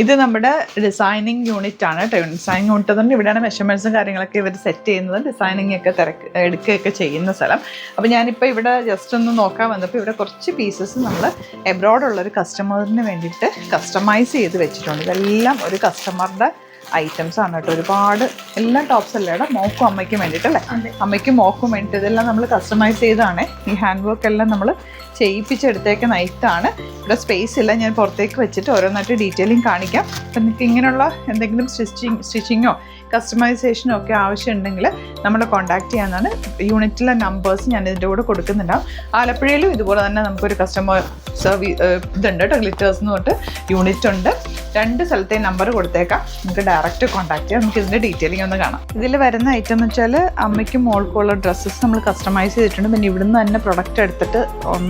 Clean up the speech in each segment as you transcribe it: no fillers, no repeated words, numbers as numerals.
ഇത് നമ്മുടെ designing unit ആണ് കേട്ടോ. ഡിസൈനിങ് യൂണിറ്റ് തന്നെ ഇവിടെയാണ് മെഷർമെൻറ്റ്സും കാര്യങ്ങളൊക്കെ ഇവർ സെറ്റ് ചെയ്യുന്നത്, ഡിസൈനിങ് ഒക്കെ എടുക്കുകയൊക്കെ ചെയ്യുന്ന സ്ഥലം. അപ്പോൾ ഞാനിപ്പോൾ ഇവിടെ ജസ്റ്റ് ഒന്ന് നോക്കാൻ വന്നപ്പോൾ ഇവിടെ കുറച്ച് പീസസ് നമ്മൾ എബ്രോഡുള്ളൊരു കസ്റ്റമറിന് വേണ്ടിയിട്ട് കസ്റ്റമൈസ് ചെയ്ത് വെച്ചിട്ടുണ്ട്. ഇതെല്ലാം ഒരു കസ്റ്റമറുടെ ഐറ്റംസ് ആണ് കേട്ടോ. ഒരുപാട് എല്ലാം ടോപ്സ് അല്ലേ ഇവിടെ മോക്കും അമ്മയ്ക്കും വേണ്ടിയിട്ടല്ലേ, അമ്മയ്ക്കും മോക്കും വേണ്ടിയിട്ട് ഇതെല്ലാം നമ്മൾ കസ്റ്റമൈസ് ചെയ്താണ്. ഈ ഹാൻഡ് വർക്ക് എല്ലാം നമ്മൾ ചെയ്യിപ്പിച്ചെടുത്തേക്ക് നൈറ്റാണ്. ഇവിടെ സ്പേസ് ഇല്ല, ഞാൻ പുറത്തേക്ക് വെച്ചിട്ട് ഓരോന്നായിട്ട് ഡീറ്റെയിലിംഗ് കാണിക്കാം. അപ്പം നിങ്ങൾക്ക് ഇങ്ങനെയുള്ള എന്തെങ്കിലും സ്റ്റിച്ചിങ്ങോ കസ്റ്റമൈസേഷനോ ഒക്കെ ആവശ്യമുണ്ടെങ്കിൽ നമ്മൾ കോൺടാക്ട് ചെയ്യാവുന്നതാണ്. യൂണിറ്റിലെ നമ്പേഴ്സ് ഞാൻ ഇതിൻ്റെ കൂടെ കൊടുക്കുന്നുണ്ടാവും. ആലപ്പുഴയിലും ഇതുപോലെ തന്നെ നമുക്കൊരു കസ്റ്റമർ ഇതുണ്ട് കേട്ടോ, ഗ്ലിറ്റേഴ്സ് എന്ന് പറഞ്ഞിട്ട് യൂണിറ്റ് ഉണ്ട്. 2 സ്ഥലത്തെ നമ്പർ കൊടുത്തേക്കാം, നമുക്ക് ഡയറക്റ്റ് കോൺടാക്ട് ചെയ്യാം. നമുക്ക് ഇതിൻ്റെ ഡീറ്റെയിലിംഗ് ഒന്ന് കാണാം. ഇതിൽ വരുന്ന ഐറ്റം എന്ന് വെച്ചാൽ അമ്മയ്ക്കും മോൾക്കുള്ള ഡ്രസ്സസ് നമ്മൾ കസ്റ്റമൈസ് ചെയ്തിട്ടുണ്ട്. പിന്നെ ഇവിടുന്ന് തന്നെ പ്രൊഡക്റ്റ് എടുത്തിട്ട്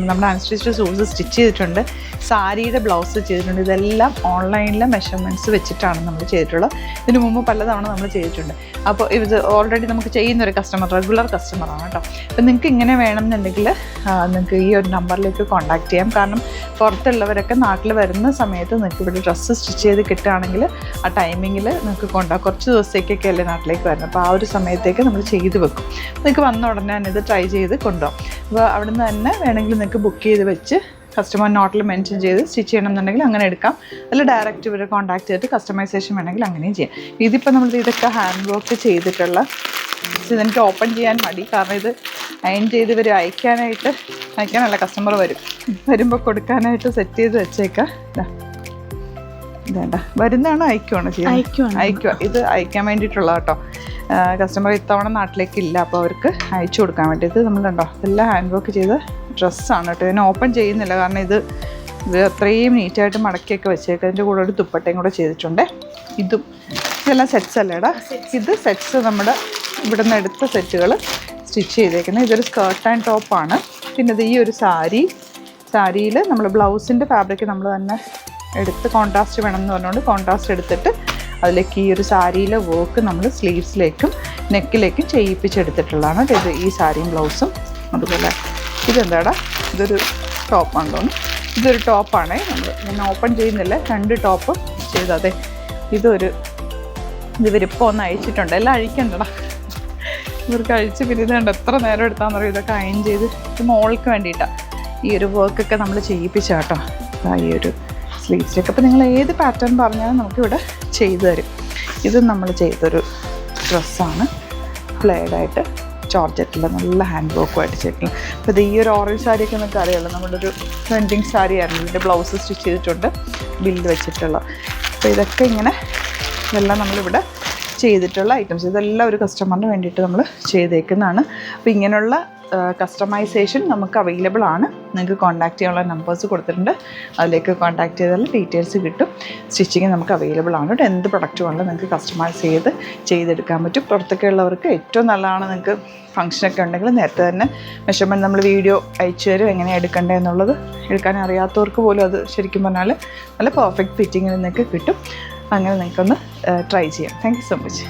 നമ്മുടെ അൺസ്റ്റിച്ച്ഡ് ഷൂസ് സ്റ്റിച്ച് ചെയ്തിട്ടുണ്ട്, സാരിയുടെ ബ്ലൗസ് ചെയ്തിട്ടുണ്ട്. ഇതെല്ലാം ഓൺലൈനിലെ മെഷർമെൻറ്റ്സ് വെച്ചിട്ടാണ് നമ്മൾ ചെയ്തിട്ടുള്ളത്. ഇതിനു മുമ്പ് പലതവണ നമ്മൾ ചെയ്തിട്ടുണ്ട്. അപ്പോൾ ഇത് ഓൾറെഡി നമുക്ക് ചെയ്യുന്നൊരു കസ്റ്റമർ, റെഗുലർ കസ്റ്റമറാണ് കേട്ടോ. അപ്പോൾ നിങ്ങൾക്ക് ഇങ്ങനെ വേണമെന്നുണ്ടെങ്കിൽ നിങ്ങൾക്ക് ഈ ഒരു നമ്പറിലേക്ക് കോൺടാക്ട് ചെയ്യാം. കാരണം പുറത്തുള്ളവരൊക്കെ നാട്ടിൽ വരുന്ന സമയത്ത് നിങ്ങൾക്ക് ഇവിടെ ഡ്രസ്സ് സ്റ്റിച്ച് ചെയ്ത് കിട്ടുകയാണെങ്കിൽ ആ ടൈമിങ്ങിൽ നിങ്ങൾക്ക് കുറച്ച് ദിവസത്തേക്കൊക്കെ അല്ലേ നാട്ടിലേക്ക് വരുന്നത്. അപ്പോൾ ആ ഒരു സമയത്തേക്ക് നമ്മൾ ചെയ്ത് വെക്കും. നിങ്ങൾക്ക് വന്ന ഉടനെ തന്നെ ഇത് ട്രൈ ചെയ്ത് കൊണ്ടുപോകും. അപ്പോൾ അവിടെ നിന്ന് തന്നെ വേണമെങ്കിൽ നിങ്ങൾക്ക് ബുക്ക് ചെയ്ത് വെച്ച് കസ്റ്റമർ നോട്ടിൽ മെൻഷൻ ചെയ്ത് സ്റ്റിച്ച് ചെയ്യണമെന്നുണ്ടെങ്കിൽ അങ്ങനെ എടുക്കാം. അതിൽ ഡയറക്റ്റ് ഇവരെ കോൺടാക്ട് ചെയ്തിട്ട് കസ്റ്റമൈസേഷൻ വേണമെങ്കിൽ അങ്ങനെയും ചെയ്യാം. ഇതിപ്പോൾ നമ്മൾ ഇതൊക്കെ ഹാൻഡ് വർക്ക് ചെയ്തിട്ടുള്ള ഇതെനിക്ക് ഓപ്പൺ ചെയ്യാൻ മടി, കാരണം ഇത് അയൺ ചെയ്ത് ഇവർ അയക്കാനല്ല കസ്റ്റമർ വരുമ്പോൾ കൊടുക്കാനായിട്ട് സെറ്റ് ചെയ്ത് വെച്ചേക്കാം. ഇതേണ്ട വരുന്നതാണോ അയക്കുവാണോ അയക്കുക. ഇത് അയക്കാൻ വേണ്ടിയിട്ടുള്ള കേട്ടോ. കസ്റ്റമർ ഇത്തവണ നാട്ടിലേക്കില്ല, അപ്പോൾ അവർക്ക് അയച്ചു കൊടുക്കാൻ വേണ്ടിയിട്ട് നമ്മൾ കണ്ടോ ഇതെല്ലാം ഹാൻഡ് വർക്ക് ചെയ്ത ഡ്രസ്സാണ് കേട്ടോ. ഇതിനെ ഓപ്പൺ ചെയ്യുന്നില്ല, കാരണം ഇത് അത്രയും നീറ്റായിട്ട് മടക്കിയൊക്കെ വെച്ചേക്കാം. അതിൻ്റെ കൂടെ ഒരു ദുപ്പട്ടയും കൂടെ ചെയ്തിട്ടുണ്ട്. ഇതെല്ലാം സെറ്റ്സ് അല്ലേടാ. ഇത് സെറ്റ്സ് നമ്മുടെ ഇവിടെ നിന്ന് എടുത്ത സെറ്റുകൾ സ്റ്റിച്ച് ചെയ്തേക്കുന്നത്. ഇതൊരു സ്കേർട്ട് ആൻഡ് ടോപ്പാണ്. പിന്നെ ഇത് ഈ ഒരു സാരിയിൽ നമ്മൾ ബ്ലൗസിൻ്റെ ഫാബ്രിക് നമ്മൾ തന്നെ എടുത്ത് കോൺട്രാസ്റ്റ് വേണമെന്ന് പറഞ്ഞുകൊണ്ട് കോൺട്രാസ്റ്റ് എടുത്തിട്ട് അതിലേക്ക് ഈ ഒരു സാരിയിലെ വർക്ക് നമ്മൾ സ്ലീവ്സിലേക്കും നെക്കിലേക്കും ചെയ്യിപ്പിച്ചെടുത്തിട്ടുള്ളതാണ്. ഇത് ഈ സാരിയും ബ്ലൗസും. അതുപോലെ ഇതെന്താടാ, ഇതൊരു ടോപ്പാണ് തോന്നുന്നു. ഇതൊരു ടോപ്പാണ്. ഞാൻ ഓപ്പൺ ചെയ്യുന്നില്ല, 2 ടോപ്പ് ചെയ്തതെ. ഇവരിപ്പോൾ ഒന്ന് അയച്ചിട്ടുണ്ട്. എല്ലാം അഴിക്കണ്ടടാ, ഇവർക്ക് അഴിച്ച് പിരിതുണ്ട്. എത്ര നേരം എടുത്താന്ന് പറയും ഇതൊക്കെ അയൺ ചെയ്ത്. ഇത് മോൾക്ക് വേണ്ടിയിട്ടാണ് ഈ ഒരു വർക്കൊക്കെ നമ്മൾ ചെയ്യിപ്പിച്ച കേട്ടോ. ഈ ഒരു സ്ലീവ്സിലേക്ക് അപ്പോൾ നിങ്ങൾ ഏത് പാറ്റേൺ പറഞ്ഞാലും നമുക്കിവിടെ ചെയ്തു തരും. ഇത് നമ്മൾ ചെയ്തൊരു ഡ്രസ്സാണ്, പ്ലേഡായിട്ട് ജോർജറ്റിൽ നല്ല ഹാൻഡ് വർക്കുമായിട്ട് ചെയ്തിട്ടുള്ളത്. അപ്പോൾ ഇത് ഈ ഒരു ഓറഞ്ച് സാരിയൊക്കെ നിങ്ങൾക്ക് അറിയാമല്ലോ, നമ്മളൊരു ട്രെൻഡിങ് സാരി ആയിരുന്നു. ഇതിൻ്റെ ബ്ലൗസ് സ്റ്റിച്ച് ചെയ്തിട്ടുണ്ട്, ബില്ല് വെച്ചിട്ടുള്ള. അപ്പോൾ ഇതെല്ലാം നമ്മളിവിടെ ചെയ്തിട്ടുള്ള ഐറ്റംസ്. ഇതെല്ലാം ഒരു കസ്റ്റമറിന് വേണ്ടിയിട്ട് നമ്മൾ ചെയ്തേക്കുന്നതാണ്. അപ്പോൾ ഇങ്ങനെയുള്ള കസ്റ്റമൈസേഷൻ നമുക്ക് അവൈലബിൾ ആണ്. നിങ്ങൾക്ക് കോൺടാക്ട് ചെയ്യാനുള്ള നമ്പേഴ്സ് കൊടുത്തിട്ടുണ്ട്, അതിലേക്ക് കോൺടാക്ട് ചെയ്താൽ ഡീറ്റെയിൽസ് കിട്ടും. സ്റ്റിച്ചിങ് നമുക്ക് അവൈലബിൾ ആണ് കേട്ടോ. എന്ത് പ്രൊഡക്റ്റ് വേണമെങ്കിലും നിങ്ങൾക്ക് കസ്റ്റമൈസ് ചെയ്തെടുക്കാൻ പറ്റും. പുറത്തൊക്കെ ഉള്ളവർക്ക് ഏറ്റവും നല്ലതാണ്. നിങ്ങൾക്ക് ഫംഗ്ഷനൊക്കെ ഉണ്ടെങ്കിൽ നേരത്തെ തന്നെ മെഷർമെൻറ്റ് നമ്മൾ വീഡിയോ അയച്ചു തരും, എങ്ങനെയാണ് എടുക്കേണ്ടത് എന്നുള്ളത്. എടുക്കാൻ അറിയാത്തവർക്ക് പോലും അത് ശരിക്കും പറഞ്ഞാൽ നല്ല പെർഫെക്റ്റ് ഫിറ്റിങ്ങിൽ നിങ്ങൾക്ക് കിട്ടും. അങ്ങനെ നിങ്ങൾക്കൊന്ന് ട്രൈ ചെയ്യാം. Thank you so much.